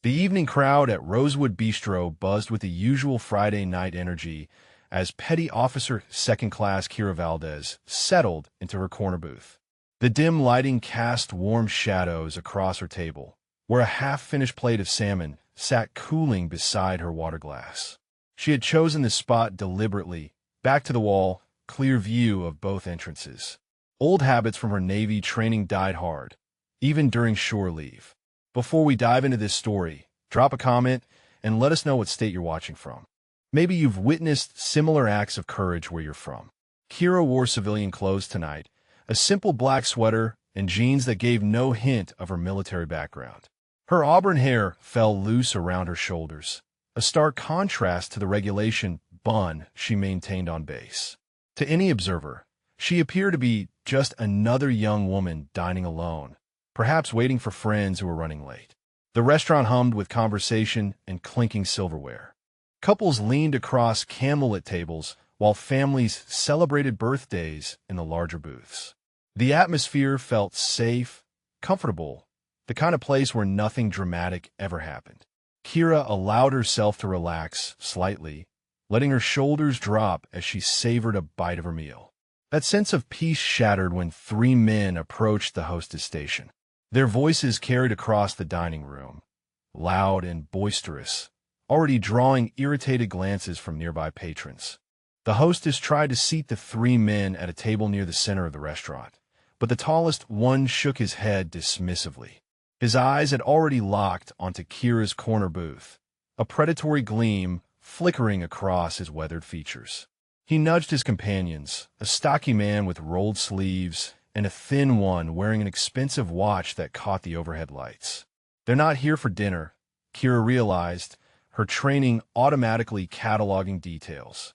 The evening crowd at Rosewood Bistro buzzed with the usual Friday night energy as Petty Officer Second Class Kira Valdez settled into her corner booth. The dim lighting cast warm shadows across her table, where a half-finished plate of salmon sat cooling beside her water glass. She had chosen this spot deliberately, back to the wall, clear view of both entrances. Old habits from her Navy training died hard, even during shore leave. Before we dive into this story, drop a comment and let us know what state you're watching from. Maybe you've witnessed similar acts of courage where you're from. Kira wore civilian clothes tonight, a simple black sweater and jeans that gave no hint of her military background. Her auburn hair fell loose around her shoulders, a stark contrast to the regulation bun she maintained on base. To any observer, she appeared to be just another young woman dining alone, perhaps waiting for friends who were running late. The restaurant hummed with conversation and clinking silverware. Couples leaned across candlelit tables while families celebrated birthdays in the larger booths. The atmosphere felt safe, comfortable, the kind of place where nothing dramatic ever happened. Kira allowed herself to relax slightly, letting her shoulders drop as she savored a bite of her meal. That sense of peace shattered when three men approached the hostess station. Their voices carried across the dining room, loud and boisterous, already drawing irritated glances from nearby patrons. The hostess tried to seat the three men at a table near the center of the restaurant, but the tallest one shook his head dismissively. His eyes had already locked onto Kira's corner booth, a predatory gleam flickering across his weathered features. He nudged his companions, a stocky man with rolled sleeves and a thin one wearing an expensive watch that caught the overhead lights. They're not here for dinner, Kira realized, her training automatically cataloging details.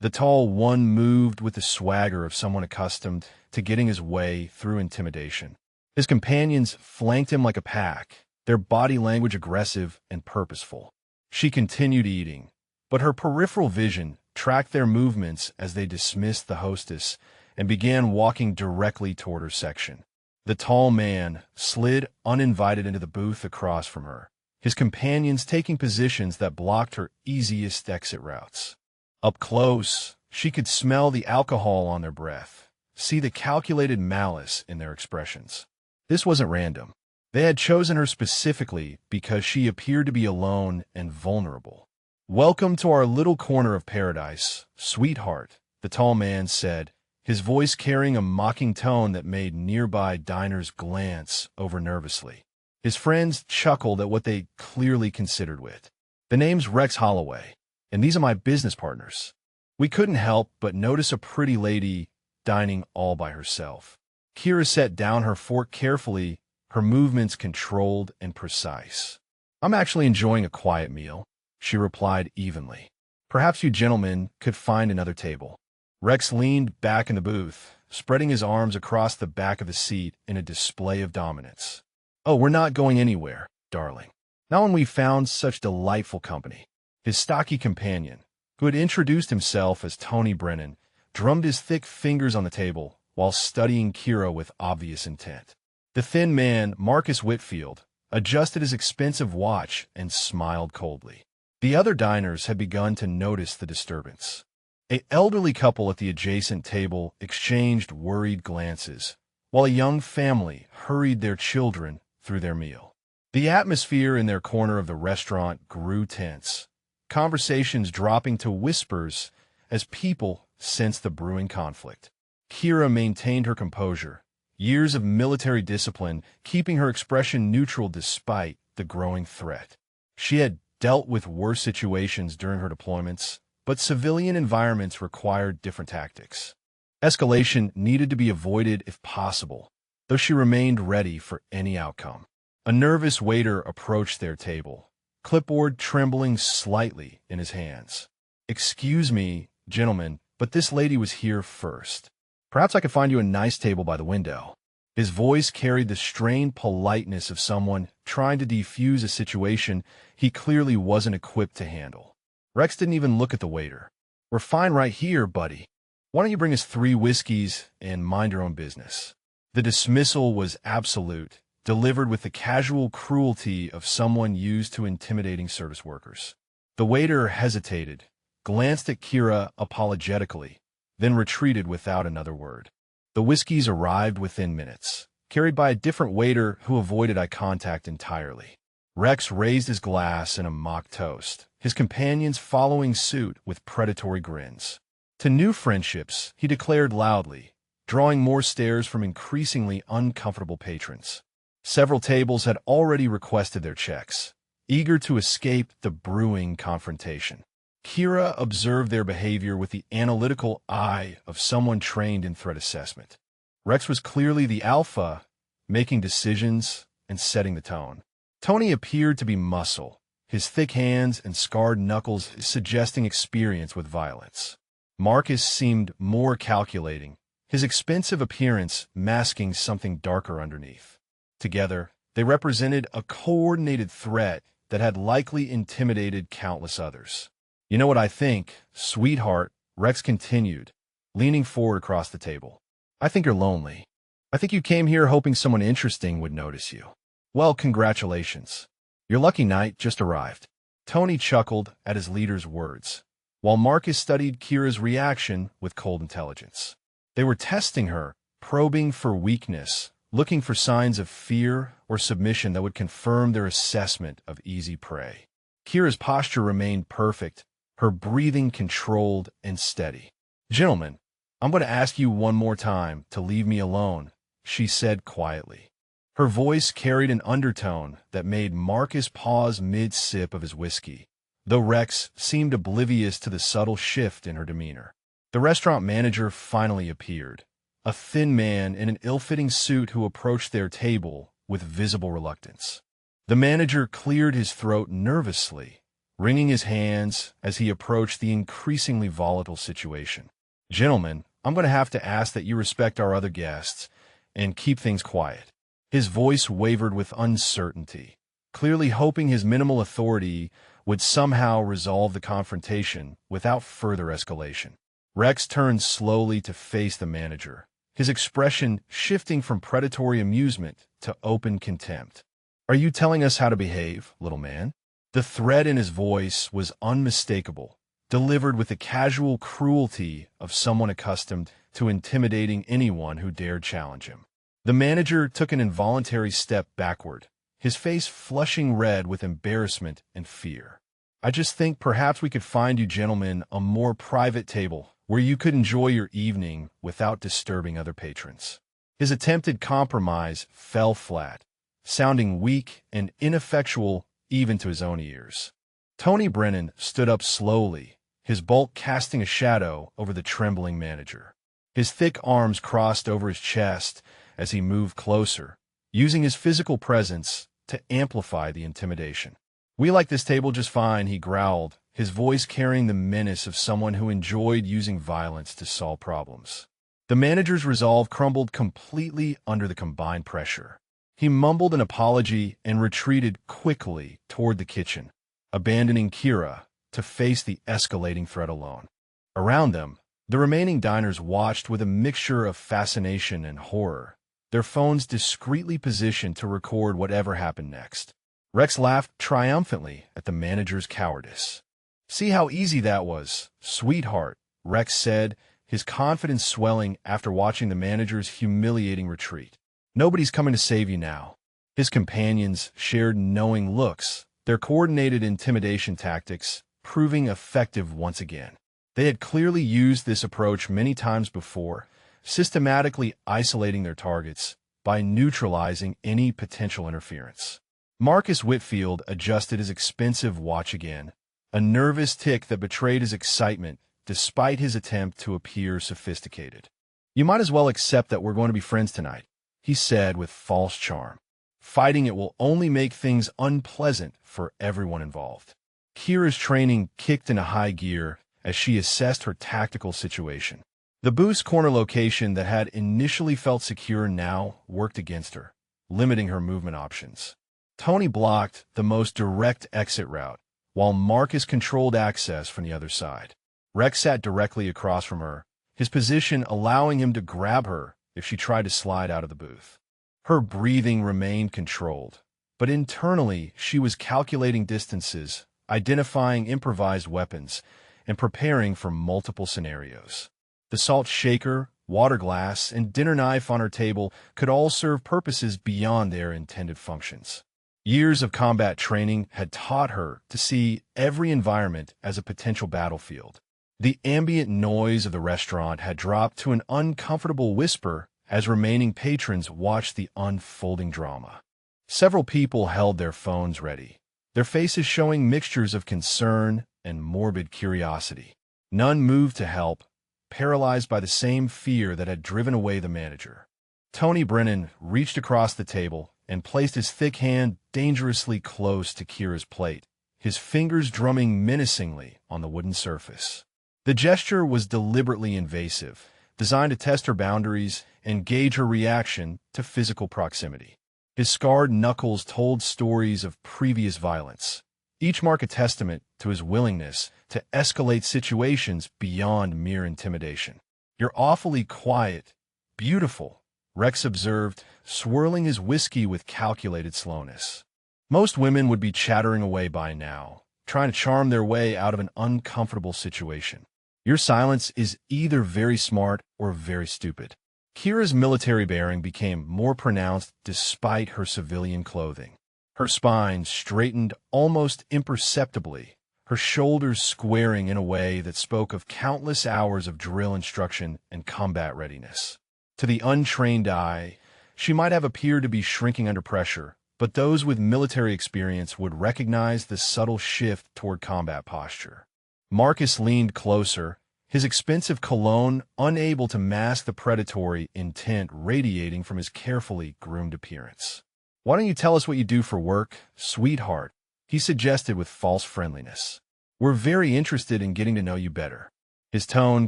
The tall one moved with the swagger of someone accustomed to getting his way through intimidation. His companions flanked him like a pack, their body language aggressive and purposeful. She continued eating, but her peripheral vision tracked their movements as they dismissed the hostess and began walking directly toward her section. The tall man slid uninvited into the booth across from her, his companions taking positions that blocked her easiest exit routes. Up close, she could smell the alcohol on their breath, see the calculated malice in their expressions. This wasn't random. They had chosen her specifically because she appeared to be alone and vulnerable. "Welcome to our little corner of paradise, sweetheart," the tall man said, his voice carrying a mocking tone that made nearby diners glance over nervously. His friends chuckled at what they clearly considered wit. "The name's Rex Holloway, and these are my business partners." We couldn't help but notice a pretty lady dining all by herself. Kira set down her fork carefully, her movements controlled and precise. "I'm actually enjoying a quiet meal," she replied evenly. "Perhaps you gentlemen could find another table." Rex leaned back in the booth, spreading his arms across the back of the seat in a display of dominance. "Oh, we're not going anywhere, darling. Not when we found such delightful company." His stocky companion, who had introduced himself as Tony Brennan, drummed his thick fingers on the table while studying Kira with obvious intent. The thin man, Marcus Whitfield, adjusted his expensive watch and smiled coldly. The other diners had begun to notice the disturbance. An elderly couple at the adjacent table exchanged worried glances, while a young family hurried their children through their meal. The atmosphere in their corner of the restaurant grew tense, conversations dropping to whispers as people sensed the brewing conflict. Kira maintained her composure, years of military discipline keeping her expression neutral despite the growing threat. She had dealt with worse situations during her deployments, but civilian environments required different tactics. Escalation needed to be avoided if possible, though she remained ready for any outcome. A nervous waiter approached their table, clipboard trembling slightly in his hands. "Excuse me, gentlemen, but this lady was here first. Perhaps I could find you a nice table by the window." His voice carried the strained politeness of someone trying to defuse a situation he clearly wasn't equipped to handle. Rex didn't even look at the waiter. "We're fine right here, buddy. Why don't you bring us 3 whiskeys and mind your own business?" The dismissal was absolute, delivered with the casual cruelty of someone used to intimidating service workers. The waiter hesitated, glanced at Kira apologetically, then retreated without another word. The whiskeys arrived within minutes, carried by a different waiter who avoided eye contact entirely. Rex raised his glass in a mock toast, his companions following suit with predatory grins. To new friendships, he declared loudly, drawing more stares from increasingly uncomfortable patrons. Several tables had already requested their checks, eager to escape the brewing confrontation. Kira observed their behavior with the analytical eye of someone trained in threat assessment. Rex was clearly the alpha, making decisions and setting the tone. Tony appeared to be muscle, his thick hands and scarred knuckles suggesting experience with violence. Marcus seemed more calculating, his expensive appearance masking something darker underneath. Together, they represented a coordinated threat that had likely intimidated countless others. "You know what I think, sweetheart," Rex continued, leaning forward across the table. "I think you're lonely. I think you came here hoping someone interesting would notice you. Well, congratulations. Your lucky night just arrived." Tony chuckled at his leader's words, while Marcus studied Kira's reaction with cold intelligence. They were testing her, probing for weakness, looking for signs of fear or submission that would confirm their assessment of easy prey. Kira's posture remained perfect, her breathing controlled and steady. "Gentlemen, I'm going to ask you one more time to leave me alone," she said quietly. Her voice carried an undertone that made Marcus pause mid-sip of his whiskey, though Rex seemed oblivious to the subtle shift in her demeanor. The restaurant manager finally appeared, a thin man in an ill-fitting suit who approached their table with visible reluctance. The manager cleared his throat nervously, wringing his hands as he approached the increasingly volatile situation. "Gentlemen, I'm going to have to ask that you respect our other guests and keep things quiet." His voice wavered with uncertainty, clearly hoping his minimal authority would somehow resolve the confrontation without further escalation. Rex turned slowly to face the manager, his expression shifting from predatory amusement to open contempt. "Are you telling us how to behave, little man?" The threat in his voice was unmistakable, delivered with the casual cruelty of someone accustomed to intimidating anyone who dared challenge him. The manager took an involuntary step backward, his face flushing red with embarrassment and fear. "I just think perhaps we could find you gentlemen a more private table where you could enjoy your evening without disturbing other patrons." His attempted compromise fell flat, sounding weak and ineffectual even to his own ears. Tony Brennan stood up slowly, his bulk casting a shadow over the trembling manager. His thick arms crossed over his chest as he moved closer, using his physical presence to amplify the intimidation. "We like this table just fine," he growled, his voice carrying the menace of someone who enjoyed using violence to solve problems. The manager's resolve crumbled completely under the combined pressure. He mumbled an apology and retreated quickly toward the kitchen, abandoning Kira to face the escalating threat alone. Around them, the remaining diners watched with a mixture of fascination and horror, their phones discreetly positioned to record whatever happened next. Rex laughed triumphantly at the manager's cowardice. "See how easy that was, sweetheart," Rex said, his confidence swelling after watching the manager's humiliating retreat. "Nobody's coming to save you now." His companions shared knowing looks, their coordinated intimidation tactics proving effective once again. They had clearly used this approach many times before, systematically isolating their targets by neutralizing any potential interference. Marcus Whitfield adjusted his expensive watch again, a nervous tick that betrayed his excitement despite his attempt to appear sophisticated. "You might as well accept that we're going to be friends tonight," he said with false charm. "Fighting it will only make things unpleasant for everyone involved." Kira's training kicked into high gear as she assessed her tactical situation. The booth's corner location that had initially felt secure now worked against her, limiting her movement options. Tony blocked the most direct exit route, while Marcus controlled access from the other side. Rex sat directly across from her, his position allowing him to grab her if she tried to slide out of the booth. Her breathing remained controlled, but internally she was calculating distances, identifying improvised weapons, and preparing for multiple scenarios. The salt shaker, water glass, and dinner knife on her table could all serve purposes beyond their intended functions. Years of combat training had taught her to see every environment as a potential battlefield. The ambient noise of the restaurant had dropped to an uncomfortable whisper as remaining patrons watched the unfolding drama. Several people held their phones ready, their faces showing mixtures of concern and morbid curiosity. None moved to help, paralyzed by the same fear that had driven away the manager. Tony Brennan reached across the table and placed his thick hand dangerously close to Kira's plate, his fingers drumming menacingly on the wooden surface. The gesture was deliberately invasive, designed to test her boundaries and gauge her reaction to physical proximity. His scarred knuckles told stories of previous violence, each mark a testament to his willingness to escalate situations beyond mere intimidation. "You're awfully quiet. Beautiful," Rex observed, swirling his whiskey with calculated slowness. Most women would be chattering away by now, trying to charm their way out of an uncomfortable situation. Your silence is either very smart or very stupid. Kira's military bearing became more pronounced despite her civilian clothing. Her spine straightened almost imperceptibly, her shoulders squaring in a way that spoke of countless hours of drill instruction and combat readiness. To the untrained eye, she might have appeared to be shrinking under pressure, but those with military experience would recognize the subtle shift toward combat posture. Marcus leaned closer, his expensive cologne unable to mask the predatory intent radiating from his carefully groomed appearance. "Why don't you tell us what you do for work, sweetheart?" he suggested with false friendliness. "We're very interested in getting to know you better." His tone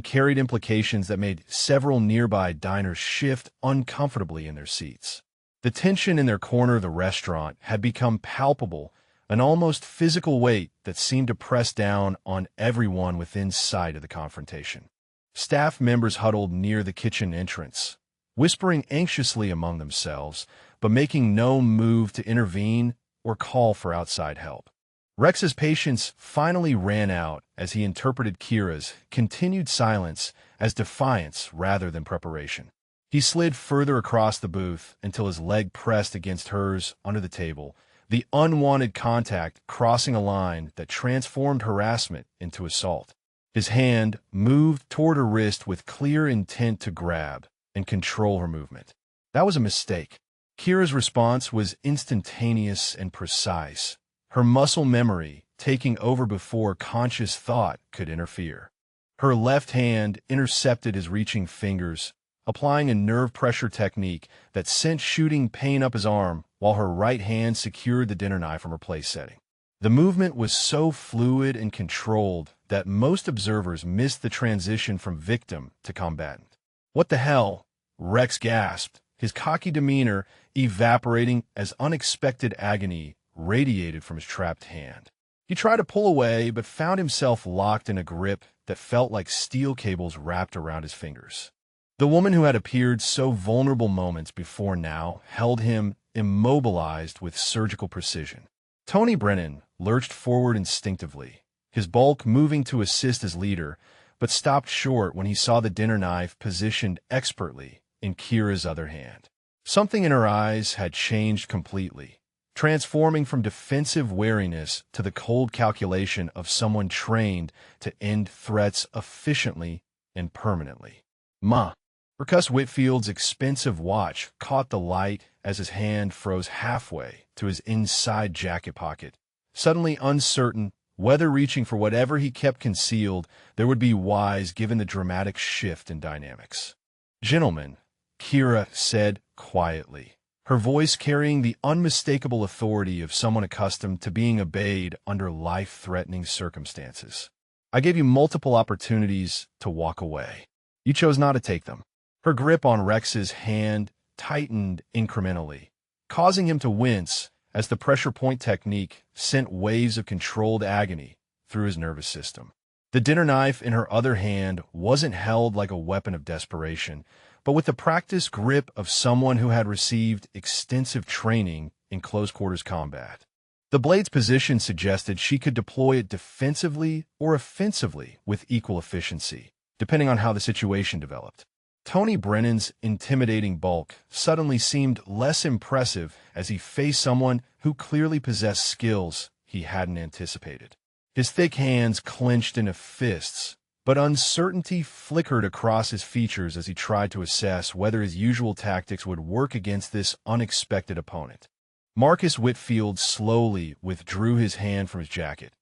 carried implications that made several nearby diners shift uncomfortably in their seats. The tension in their corner of the restaurant had become palpable, an almost physical weight that seemed to press down on everyone within sight of the confrontation. Staff members huddled near the kitchen entrance, whispering anxiously among themselves, but making no move to intervene or call for outside help. Rex's patience finally ran out as he interpreted Kira's continued silence as defiance rather than preparation. He slid further across the booth until his leg pressed against hers under the table, the unwanted contact crossing a line that transformed harassment into assault. His hand moved toward her wrist with clear intent to grab and control her movement. That was a mistake. Kira's response was instantaneous and precise, her muscle memory taking over before conscious thought could interfere. Her left hand intercepted his reaching fingers, applying a nerve pressure technique that sent shooting pain up his arm while her right hand secured the dinner knife from her place setting. The movement was so fluid and controlled that most observers missed the transition from victim to combatant. "What the hell?" Rex gasped, his cocky demeanor evaporating as unexpected agony radiated from his trapped hand. He tried to pull away, but found himself locked in a grip that felt like steel cables wrapped around his fingers. The woman who had appeared so vulnerable moments before now held him immobilized with surgical precision. Tony Brennan lurched forward instinctively, his bulk moving to assist his leader, but stopped short when he saw the dinner knife positioned expertly in Kira's other hand. Something in her eyes had changed completely, transforming from defensive wariness to the cold calculation of someone trained to end threats efficiently and permanently. "Ma." Percuss Whitfield's expensive watch caught the light as his hand froze halfway to his inside jacket pocket. Suddenly uncertain whether reaching for whatever he kept concealed there would be wise given the dramatic shift in dynamics. "Gentlemen," Kira said quietly, her voice carrying the unmistakable authority of someone accustomed to being obeyed under life-threatening circumstances. "I gave you multiple opportunities to walk away. You chose not to take them." Her grip on Rex's hand tightened incrementally, causing him to wince as the pressure point technique sent waves of controlled agony through his nervous system. The dinner knife in her other hand wasn't held like a weapon of desperation, but with the practiced grip of someone who had received extensive training in close-quarters combat. The blade's position suggested she could deploy it defensively or offensively with equal efficiency, depending on how the situation developed. Tony Brennan's intimidating bulk suddenly seemed less impressive as he faced someone who clearly possessed skills he hadn't anticipated. His thick hands clenched into fists, but uncertainty flickered across his features as he tried to assess whether his usual tactics would work against this unexpected opponent. Marcus Whitfield slowly withdrew his hand from his jacket,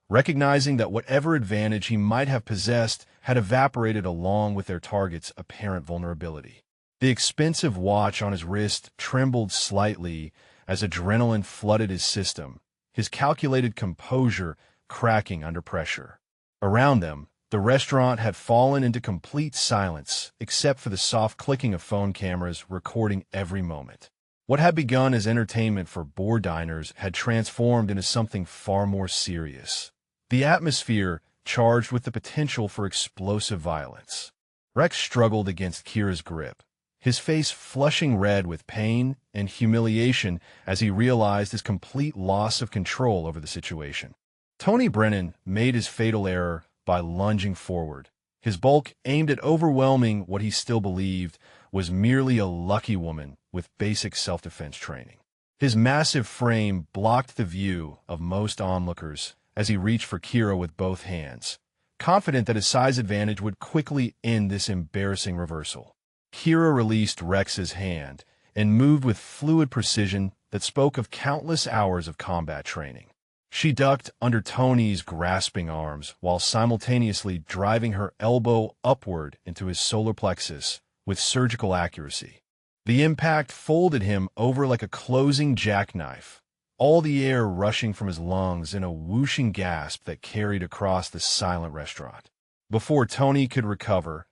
recognizing that whatever advantage he might have possessed had evaporated along with their target's apparent vulnerability. The expensive watch on his wrist trembled slightly as adrenaline flooded his system, his calculated composure cracking under pressure. Around them, the restaurant had fallen into complete silence, except for the soft clicking of phone cameras recording every moment. What had begun as entertainment for bored diners had transformed into something far more serious. The atmosphere charged with the potential for explosive violence. Rex struggled against Kira's grip, his face flushing red with pain and humiliation as he realized his complete loss of control over the situation. Tony Brennan made his fatal error by lunging forward, his bulk aimed at overwhelming what he still believed was merely a lucky woman with basic self-defense training. His massive frame blocked the view of most onlookers as he reached for Kira with both hands, confident that his size advantage would quickly end this embarrassing reversal. Kira released Rex's hand and moved with fluid precision that spoke of countless hours of combat training. She ducked under Tony's grasping arms while simultaneously driving her elbow upward into his solar plexus with surgical accuracy. The impact folded him over like a closing jackknife, all the air rushing from his lungs in a whooshing gasp that carried across the silent restaurant. Before Tony could recover,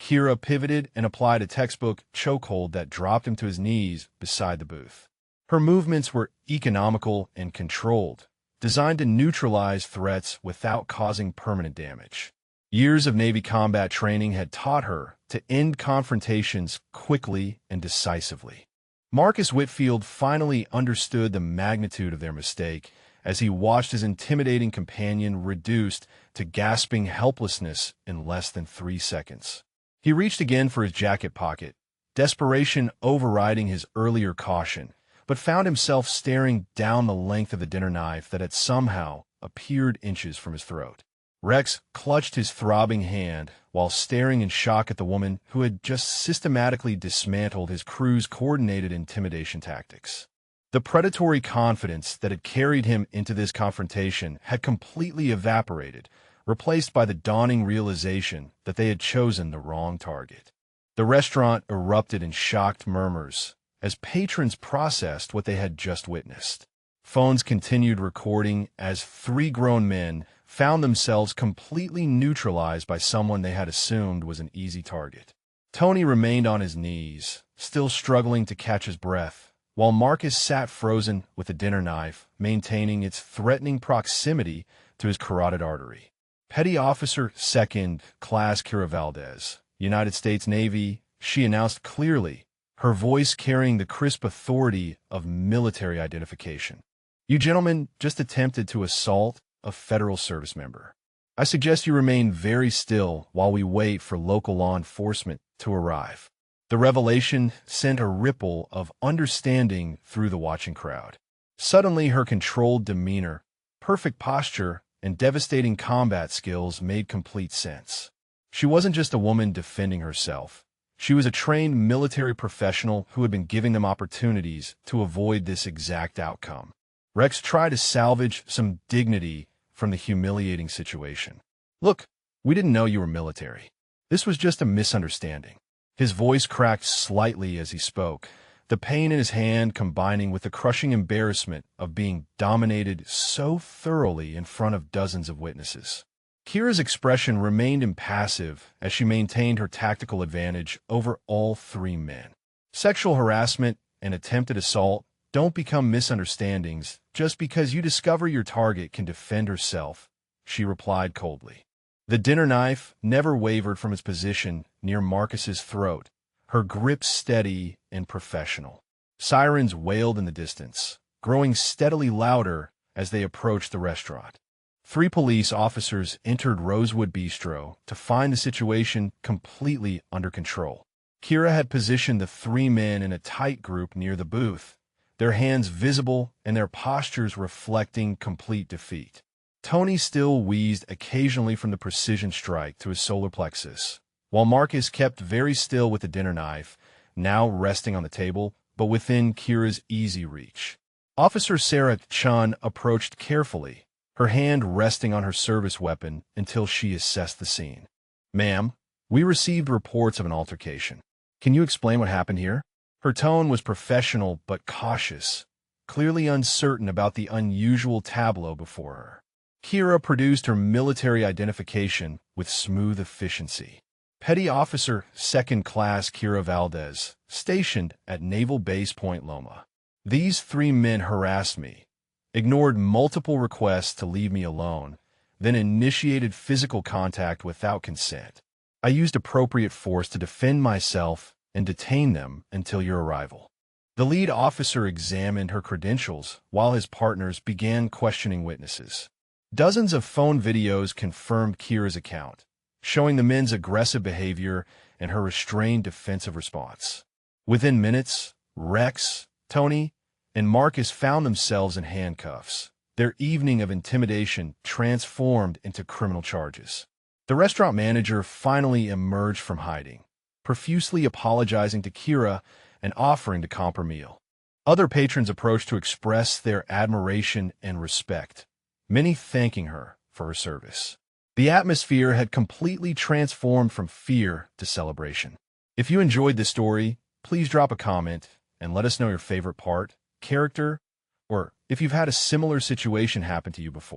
Kira pivoted and applied a textbook chokehold that dropped him to his knees beside the booth. Her movements were economical and controlled, designed to neutralize threats without causing permanent damage. Years of Navy combat training had taught her to end confrontations quickly and decisively. Marcus Whitfield finally understood the magnitude of their mistake as he watched his intimidating companion reduced to gasping helplessness in less than 3 seconds. He reached again for his jacket pocket, desperation overriding his earlier caution, but found himself staring down the length of the dinner knife that had somehow appeared inches from his throat. Rex clutched his throbbing hand while staring in shock at the woman who had just systematically dismantled his crew's coordinated intimidation tactics. The predatory confidence that had carried him into this confrontation had completely evaporated, replaced by the dawning realization that they had chosen the wrong target. The restaurant erupted in shocked murmurs as patrons processed what they had just witnessed. Phones continued recording as 3 grown men found themselves completely neutralized by someone they had assumed was an easy target. Tony remained on his knees, still struggling to catch his breath, while Marcus sat frozen with a dinner knife, maintaining its threatening proximity to his carotid artery. Petty Officer 2nd Class Kira Valdez, United States Navy, she announced clearly, her voice carrying the crisp authority of military identification. You gentlemen just attempted to assault a federal service member. I suggest you remain very still while we wait for local law enforcement to arrive. The revelation sent a ripple of understanding through the watching crowd. Suddenly, her controlled demeanor, perfect posture, and devastating combat skills made complete sense. She wasn't just a woman defending herself. She was a trained military professional who had been giving them opportunities to avoid this exact outcome. Rex tried to salvage some dignity from the humiliating situation. Look, we didn't know you were military. This was just a misunderstanding. His voice cracked slightly as he spoke, the pain in his hand combining with the crushing embarrassment of being dominated so thoroughly in front of dozens of witnesses. Kira's expression remained impassive as she maintained her tactical advantage over all 3 men. Sexual harassment and attempted assault don't become misunderstandings just because you discover your target can defend herself, she replied coldly. The dinner knife never wavered from its position near Marcus's throat, her grip steady and professional. Sirens wailed in the distance, growing steadily louder as they approached the restaurant. 3 police officers entered Rosewood Bistro to find the situation completely under control. Kira had positioned the 3 men in a tight group near the booth, their hands visible and their postures reflecting complete defeat. Tony still wheezed occasionally from the precision strike to his solar plexus, while Marcus kept very still with the dinner knife, now resting on the table, but within Kira's easy reach. Officer Sarah Chun approached carefully, her hand resting on her service weapon until she assessed the scene. "Ma'am, we received reports of an altercation. Can you explain what happened here?" Her tone was professional but cautious, clearly uncertain about the unusual tableau before her. Kira produced her military identification with smooth efficiency. Petty Officer Second Class Kira Valdez, stationed at Naval Base Point Loma. These 3 men harassed me, ignored multiple requests to leave me alone, then initiated physical contact without consent. I used appropriate force to defend myself and detain them until your arrival. The lead officer examined her credentials while his partners began questioning witnesses. Dozens of phone videos confirmed Kira's account, showing the men's aggressive behavior and her restrained defensive response. Within minutes, Rex, Tony, and Marcus found themselves in handcuffs, their evening of intimidation transformed into criminal charges. The restaurant manager finally emerged from hiding, profusely apologizing to Kira and offering to comp her meal. Other patrons approached to express their admiration and respect, many thanking her for her service. The atmosphere had completely transformed from fear to celebration. If you enjoyed this story, please drop a comment and let us know your favorite part, character, or if you've had a similar situation happen to you before.